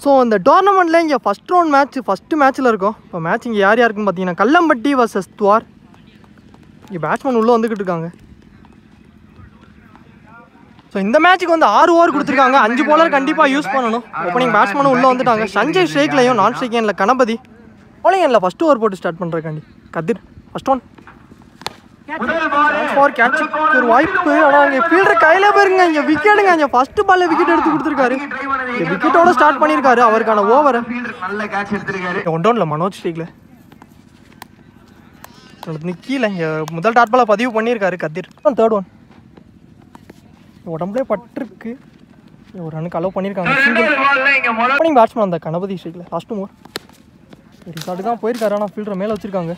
So இந்த டோர்னமெண்ட்டில் இங்கே first மேட்ச்சில் இருக்கும். இப்போ மேட்ச் இங்கே யார் யாருக்குன்னு பார்த்தீங்கன்னா கல்லம்பட்டி வர்சஸ் துவார். இங்கே பேட்ஸ்மேன் உள்ளே வந்துக்கிட்டு இருக்காங்க. ஸோ இந்த மேட்ச்சுக்கு வந்து 6 ஓவர் கொடுத்துருக்காங்க. 5 bowler கண்டிப்பாக யூஸ் பண்ணணும். ஓப்பனிங் பேட்ஸ்மேனும் உள்ளே வந்துட்டாங்க. சஞ்சய் ஸ்ட்ரைக்லையும் நான் ஸ்ட்ரைக் எண்ணில் கணபதி. bowling எண்ணில் ஃபஸ்ட்டு ஓவர் போட்டு ஸ்டார்ட் பண்ணுறக்காண்டி Kathir first one for catch. ஒரு வாய்ப்பு. ஆனால் இங்கே ஃபீல்டர் கையில் போயிருங்க. இங்கே விக்கெட்டுங்க. இங்கே ஃபஸ்ட்டு பாலில் விக்கெட் எடுத்து கொடுத்துருக்காரு. விக்கெட்டோட ஸ்டார்ட் பண்ணியிருக்காரு அவருக்கான ஓவரை. ஒன் டவுனில் மனோஜ் ஸ்ட்ரைக்கில் கீழே இங்கே முதல் டாட் பாலை பதிவு பண்ணியிருக்காரு கதிர். Third one உடம்புலே பட்டிருக்கு. ஒரு ரனுக்கு அலோவ் பண்ணியிருக்காங்க. ஓப்பனிங் பேட்ஸ்மேன் அந்த கணபதி ஸ்ட்ரைக்கில் லாஸ்ட் ஓவர் ரிசார்ட்டு தான் போயிருக்காரு. ஆனால் ஃபீல்டரை மேலே வச்சிருக்காங்க.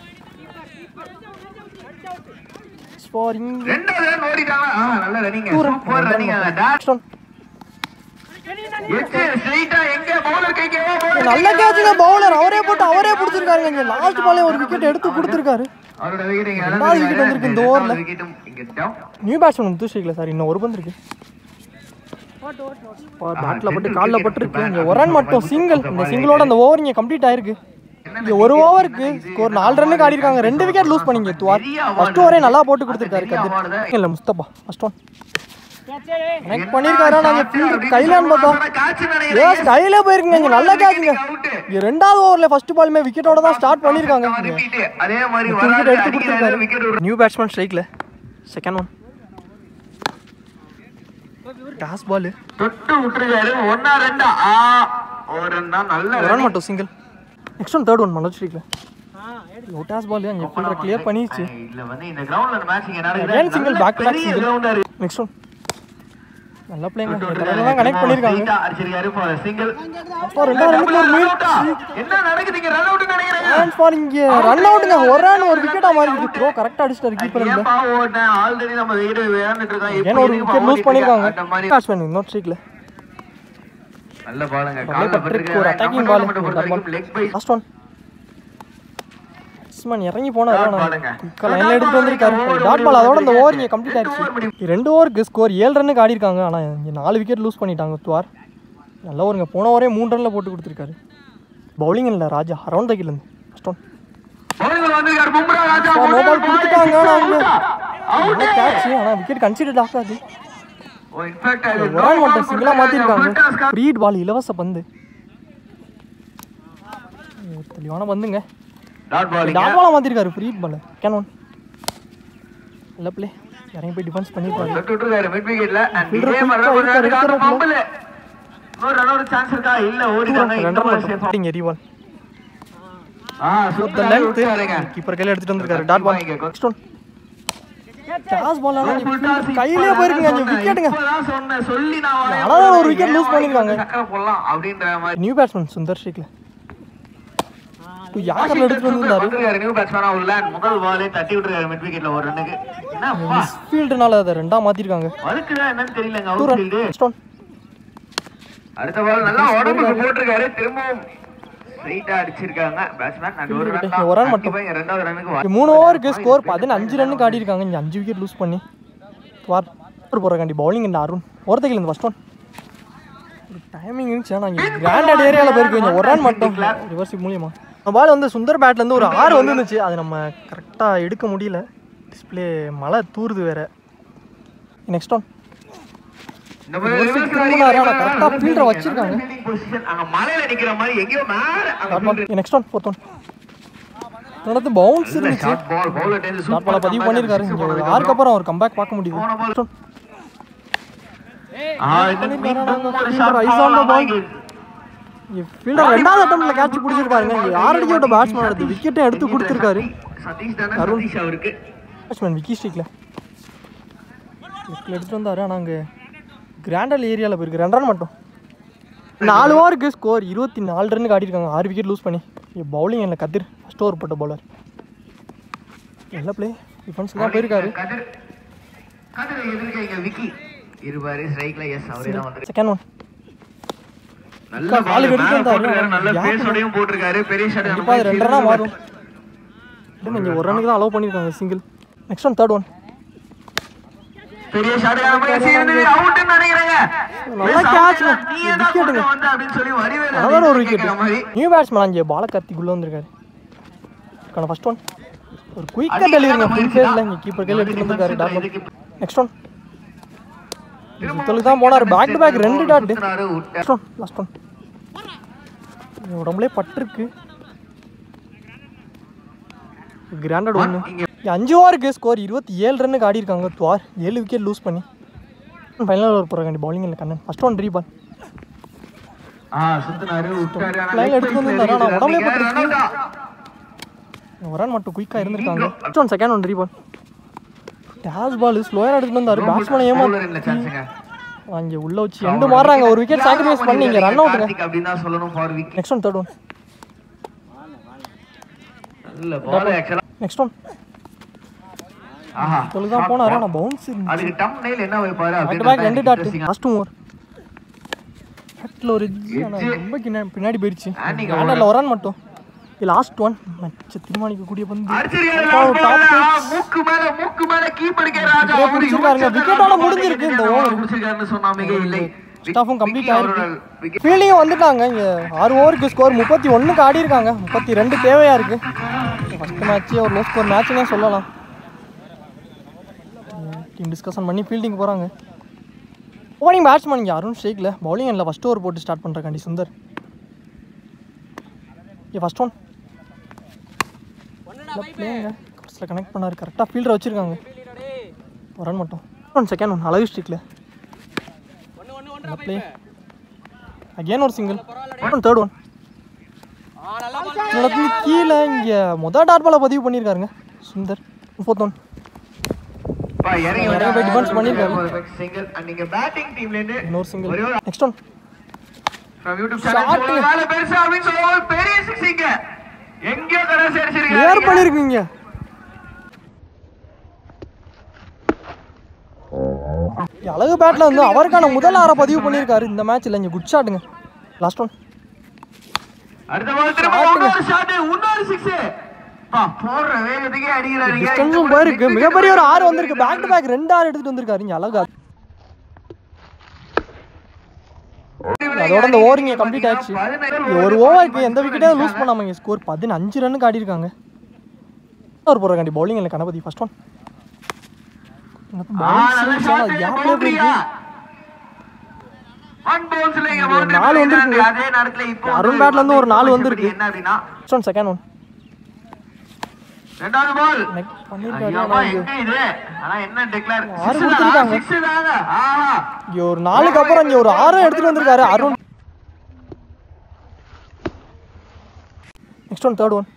நல்ல கேட்சுங்க. பவுலர் அவரே போட்டு அவரே பிடிச்சிருக்காருங்க. இங்கே லாஸ்ட் பாலே ஒரு விக்கெட் எடுத்து கொடுத்துருக்காரு. 2வது விக்கெட் வந்திருக்கு இந்த ஓவரில். நியூ பேட்ஸ்மேன் முத்துஸ்ரீக்கில் சார் இன்னும் ஒரு பந்து இருக்கு. பேட்டில் பட்டு காலில் பட்டுருக்கு. இங்கே ஒரு ரன் மட்டும் சிங்கிள். இந்த சிங்கிளோட அந்த ஓவர் இங்கே கம்ப்ளீட் ஆயிருக்கு. இங்கே ஒரு ஓவருக்கு ஸ்கோர் 4 ரன்னுக்கு ஆடிருக்காங்க. 2 விக்கெட் லூஸ் பண்ணிங்க துவார். ஃபர்ஸ்ட் ஓவரே நல்லா போட்டு கொடுத்துருக்காரு கதிர். இல்லை முஸ்தபா ஃபர்ஸ்ட் ஒன் கனெக்ட் பண்ணியிருக்காரு. நாங்கள் ஃபீல்டர் கையிலான்னு பார்த்தோம். ஏன் கையிலே போயிருக்குங்க. இங்கே நல்லா கேட்சுங்க. இங்கே 2வது ஓவரில் ஃபர்ஸ்ட் பாலுமே விக்கெட்டோட தான் ஸ்டார்ட் பண்ணியிருக்காங்க. விக்கெட் எடுத்து கொடுத்துருக்காரு. நியூ பேட்ஸ்மேன் ஸ்ட்ரைக்கில் செகண்ட் ஒன் டாஸ் பால் தொட்டு விட்டுருக்காரு. 1-2 ஒரு ரன் மட்டும் single. Next one third one Manoj ஸ்ட்ரைக்கில் டாஸ் பால் அங்கே ஃபீல்டரை கிளியர் பண்ணிடுச்சு. Single back to back single. Next one நல்ல பிளேங்க. தான் கனெக்ட் பண்ணியிருக்காங்க. இங்கே ரன் அவுட்டுங்க. ஒரு ரன் ஒரு விக்கெட்டாக மாறி இருக்கு. த்ரோ கரெக்டாக அடிச்சிட்டாரு கீப்பர். ஏன்னா ஒரு விக்கெட் லூஸ் பண்ணியிருக்காங்க. பேட்ஸ்மேன் இன்னொரு ஸ்ட்ரைக்கில் ஒரு attacking ball. Last one batsman இறங்கி போனார். லைனில் எடுத்துட்டு வந்திருக்காரு. Dot ball. அதோட இந்த ஓவர் இங்கே கம்ப்ளீட் ஆயிடுச்சு. 2 ஓவருக்கு ஸ்கோர் 7 ரன்னுக்கு ஆடிருக்காங்க. ஆனால் இங்கே 4 விக்கெட் லூஸ் பண்ணிட்டாங்க துவார். நல்ல ஓவருங்க. போன ஓவரே 3 ரனில் போட்டு கொடுத்துருக்காரு. பவுலிங் இல்லை ராஜா அரௌண்ட் தகிலேருந்து ஃபர்ஸ்ட் ஒன் நோ பால் கொடுத்துட்டாங்க. ஆனால் கேட்ச். ஆனால் விக்கெட் கன்சிடர் ஆகாது. ஒரு ரன் மட்டும் சிங்கிளாக மாற்றிருக்காங்க. ஃப்ரீட் பால் இலவச பந்து. தெளிவான பந்துங்க. டாட் பாலா மாத்திருக்காரு. ஃப்ரீ பால் கேன் ஒன் நல்ல பிளே. இறங்கி போய் டிஃபென்ஸ் பண்ணிருக்காரு. மிட் விக்கெட்ல அண்ட் இதே மாதிரி ஒரு பம்பல் ஒரு சான்ஸ் இருக்கா இல்ல ஓடிட்டாங்க. இன்னொரு ரீவால் சூப்பர் லென்த் கீப்பர் கையில எடுத்துட்டு வந்திருக்காரு. Dot ball next one toss ball. கையிலே போயிருக்குங்க. அங்க விக்கெட்டுங்க. சொல்லி நான் ஒரு விக்கெட் லூஸ் பண்ணிருக்காங்க. போடலாம் அப்படின்ற மாதிரி. நியூ பேட்ஸ்மேன் சுந்தர் ஸ்ட்ரைக்ல யாக்கர்ல எடுத்து வந்தாரு. நியூ பேட்ஸ்மேனா உள்ள முதல் பாலே தட்டி விட்டுறாரு மிட் விக்கெட்ல ஒரு ரன்னுக்கு. என்ன ஃபீல்ட்னால அத ரெண்டா மாத்திருக்காங்க. அதுக்குடா என்னன்னு தெரியலங்க. Out field. அடுத்த பால் நல்லா உடம்புக்கு போட்டுருக்காரு. திரும்பவும் ஸ்ட்ரைட்டா அடிச்சிருக்காங்க பேட்ஸ்மேன். அண்ட் ஒரு ரன் மட்டும். இரண்டாவது ரன்னுக்கு 3 ஓவருக்கு ஸ்கோர் 15 ரன்னுக்கு ஆடி இருக்காங்க. இங்க 5 விக்கெட் லூஸ் பண்ணி துவார் போறக்காண்டி பவுலிங் இந்த அருண் ஒருத்தகில இந்த ஃபர்ஸ்ட் ஒன் டைமிங் இருந்துச்சு. நான் இங்க கிராண்டட் ஏரியால போயிருக்கு. இங்க ஒரு ரன் மட்டும் ரிவர்ஸ் மூலியமா பால் வந்து சுந்தர் பேட்லேருந்து ஒரு 6 வந்துருந்துச்சு. அது நம்ம கரெக்டாக எடுக்க முடியல. டிஸ்பிளே மழை தூருது வேற. நெக்ஸ்ட் ஒன் கரெக்டாக ஃபீல்டரை வச்சிருக்காங்க. நெக்ஸ்ட் ஒன் ஃபோர்த் ஒன் நடந்து பவுன்ஸ் இருந்துச்சு. டாட் பாலை பதிவு பண்ணியிருக்காரு. இங்கே ஒரு 6க்கு அப்புறம் ஒரு கம்பேக் பார்க்க முடியுது. ஃபீல்டர் 2வது அட்டெம்ப்ட்ல கேட்ச் பிடிச்சிருக்காருங்க. 6 அடிக்க விட்ட பேட்ஸ்மேன் எடுத்து விக்கெட்டை எடுத்து கொடுத்துருக்காரு. பேட்ஸ்மேன் விக்கி ஸ்ட்ரைக்ல எடுத்துட்டு வந்தாரு. ஆனால் அங்கே கிராண்டல் ஏரியாவில் போயிருக்கு. 2 ரன் மட்டும். 4 ஓவருக்கு ஸ்கோர் 24 ரன்னுக்கு ஆடிருக்காங்க. 6 விக்கெட் லூஸ் பண்ணி. பவுலிங் இல்லை கதிர் ஃபர்ஸ்ட் ஓவர் போட்ட பவுலர். நல்ல பிளே. டிஃபென்ஸ்க்கு தான் போயிருக்காரு. செகண்ட் ஒன் நல்ல பால் எடுத்து வந்தாரு. நல்ல பேஸோடையும் போட்டுருக்காரு. பெரிய ஷாட். கண்டிப்பா 2 ரன்னா மாறும். இங்க ஒரு ரன்னுக்கு தான் அலோவ் பண்ணிருக்காங்க single. Next one third one பெரிய ஷாட்டான முயற்சி இருந்தது அவுட்னு நினைக்கிறேங்க. நல்ல கேட்ச் விக்கெட்டுங்க வந்து அப்படினு சொல்லி வடிவேலு அதான் ஒரு விக்கெட். நியூ பேட்ஸ்மேன் அங்கே பால கத்திக்குள்ள வந்திருக்காரு. கான ஃபர்ஸ்ட் ஒன் ஒரு குயிக்கா டெலிவரிங்க ஃபுல் ஃபேஸ்ல இங்க கீப்பர் கையில எடுத்து வந்திருக்காரு டாட். நெக்ஸ்ட் ஒன் இதுல தான் போனாரு பேக் டு பேக் ரெண்டு dot. Next one last one உடம்புலே பட்டிருக்கு. Granted ஒன்று 5 ஓவருக்கு ஸ்கோர் 27 ரன்னுக்கு ஆடி இருக்காங்க. துவார் 7 விக்கெட் லூஸ் பண்ணி ஃபைனல் ஓவர் போறாங்க பவுலிங் இல்லை கண்ணன். ஃபர்ஸ்ட் ஒன் ரீபால் சுத்துனாரு விட்டாரு லைன் எடுத்து வந்தாரு. ஆனா உடம்புலே பட்டிருக்கு. ஒரு ரன் மட்டும் குயிக்கா இருந்திருக்காங்க. First one second one ரீபால் dash பால் ஸ்லோயரா எடுத்து வந்தாரு. பேட்ஸ்மேன் ஏமாத்துங்க அங்கே உள்ள வச்சு எண்டு மாறாங்க. ஒரு விக்கெட் சாக்ரிஃபைஸ் பண்ணி இங்க ரன் அவுட் அப்படினா சொல்லணும் for wicket. Next one third one இல்ல பால் ஆக்சுவலா நெக்ஸ்ட் ஒன் சொல்லுதா போனாரு. ஆனா பவுன்ஸ் அதுக்கு டம் நெயில் என்ன வைப்பாரு அப்படியே பேக் ரெண்டு டாட். லாஸ்ட் ஓவர் ஹெட்ல ஒரு ரொம்ப பின்னாடி போயிடுச்சு. ஆனா ஒரு ரன் மட்டும். லாஸ்ட் ஒன் மேட்ச் தீர்மானிக்க கூடிய பந்து மூக்கு மேல கீப்பர் ராஜா பிடிச்சிருக்காங்க. விக்கெட்டால முடிஞ்சிருக்கு இந்த ஓவர். பிடிச்சிருக்காருன்னு சொன்னா மிக இல்லை. ஸ்டாஃபும் கம்ப்ளீட் ஆயிருக்கு. ஃபீல்டிங்கும் வந்துட்டாங்க. இங்கே 6 ஓவருக்கு ஸ்கோர் 31க்கு ஆடி இருக்காங்க. 32 தேவையா இருக்கு. ஃபர்ஸ்ட் மேட்ச் ஒரு லோ ஸ்கோர் மேட்ச்னே சொல்லலாம். டீம் டிஸ்கஷன் பண்ணி ஃபீல்டிங் போகிறாங்க. ஓப்பனிங் பேட்ஸ்மேன் இங்கே அருண் ஷேக்கில் பவுலிங் இல்லை ஃபஸ்ட் ஓவர் போட்டு ஸ்டார்ட் பண்ணுறக்காண்டி சுந்தர். ஃபர்ஸ்ட் ஒன் பிளேங்க ஃபர்ஸ்ட்டில் கனெக்ட் பண்ணார். கரெக்டாக ஃபீல்டரை வச்சுருக்காங்க. ஒரு ரன் மட்டும். ஒன் செகண்ட் ஒன் அழகு ஸ்ட்ரிக்கில் பிளே அகேன் ஒரு சிங்கிள். தேர்ட் ஒன் கீழே இங்கே மொதல் டாட் பாலை பதிவு பண்ணியிருக்காருங்க சுந்தர். ஃபோர்த் ஒன் டிஃபென்ஸ் பண்ணியிருக்காரு. இன்னொரு சிங்கிள். நெக்ஸ்ட் ஒன் கிளியர் பண்ணிருக்கீங்க. அழகு பேட்ல வந்து அவருக்கான முதல் 6 பதிவு பண்ணியிருக்காரு இந்த மேட்ச்ல. இங்க குட் ஷாட்டுங்க. லாஸ்ட் ஒன் அடுத்த பால் திரும்ப ஒரு ஷாட் இன்னொரு 6 பா போற வேகத்துக்கே அடிக்குறாரு. டிஸ்டன்ஸும் போயிருக்கு. மிகப்பெரிய ஒரு 6 வந்திருக்கு. பேக் டு பேக் 2 6 எடுத்துட்டு வந்திருக்காரு. இங்க அழகா அதோட இந்த ஓவர் இங்கே கம்ப்ளீட் ஆயிடுச்சு. ஒரு ஓவருக்கு எந்த விக்கெட்டையும் லூஸ் பண்ணாமல் இங்கே ஸ்கோர் 15 ரன்னுக்கு ஆடி இருக்காங்க. ஒரு போடுறாங்க பவுலிங் இல்லை கணபதி. ஃபர்ஸ்ட் ஒன் நாலு வந்துருக்கு. அருண் பேட்ல இருந்து ஒரு 4 வந்துருக்கு. செகண்ட் ஒன் ரெண்டாவது பால் ஒரு 4க்கு அப்புறம் இங்க ஒரு 6 எடுத்துட்டு வந்திருக்காரு Arun. Next one third one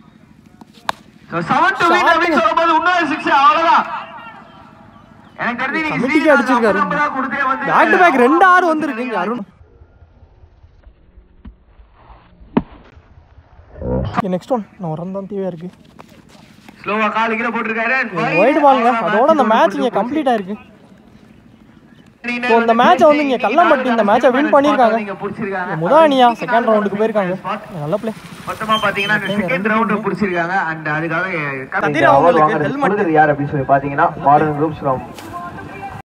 அடிச்சிருக்காரு. பேக் டு பேக் 2 6 வந்திருக்கு அருண். நெக்ஸ்ட் ஒன் ஒரு ரன் தான் தேவையா இருக்கு. ஸ்லோவா கால் கீழ போட்டுருக்காரு. வைட் பால்ங்க. அதோட அந்த மேட்ச் இங்க கம்ப்ளீட் ஆயிருக்கு. இந்த மேட்சை வந்து இங்க கல்லம்பட்டி இந்த மேட்சை வின் பண்ணிருக்காங்க. முதல் அணியா செகண்ட் ரவுண்டுக்கு போயிருக்காங்க. நல்ல பிளே. மொத்தமா பாத்தீங்கன்னா செகண்ட் ரவுண்ட் புடிச்சிருக்காங்க. அண்ட் அதுக்காக அவங்களுக்கு ஹெல்மெட் யார் அப்படி சொல்லி பாத்தீங்கன்னா மாடர்ன் குரூப்ஸ்